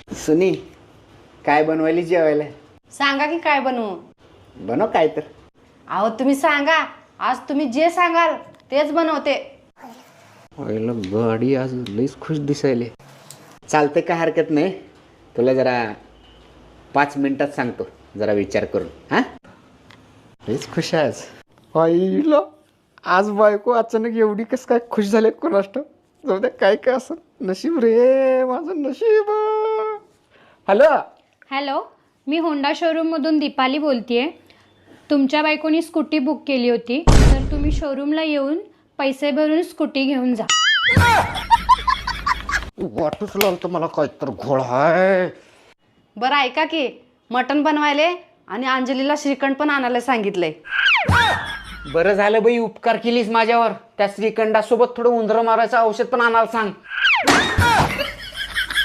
सुनी, काय बनवायली जेवायला? सांगा की काय बनवू? बनव काय तर. अहो तुम्ही सांगा, आज तुम्ही जे सांगाल तेच बनवते. पहिलं गाडी आज लईच खुश दिसायले. चालते, काय हरकत नाही. तुला जरा 5 मिनिटात सांगतो, जरा विचार करून. हां, लईच खुश आहे आज. आईला आज बायको अचानक एवढी कस काय खुश झाले कोणाष्ट. जाऊ द्या, काय काय असं नशीब रे, माझं नशीब. हॅलो. हॅलो, मी होंडा शोरूममधून दीपाली बोलतेय. तुमच्या बायकोनी स्कूटी बुक केली होती, तर तुम्ही शोरूमला येऊन पैसे भरून स्कूटी घेऊन जा. वाटूच लागलं मला काय तर घोळ आहे. बरं ऐका की, मटण बनवायले आणि अंजलीला श्रीखंड पण आणायला सांगितलंय. बरं झालं बाई, उपकार केलीस माझ्यावर. त्या श्रीखंडासोबत थोडं उंदरं मारायचं औषध पण आणायला सांग.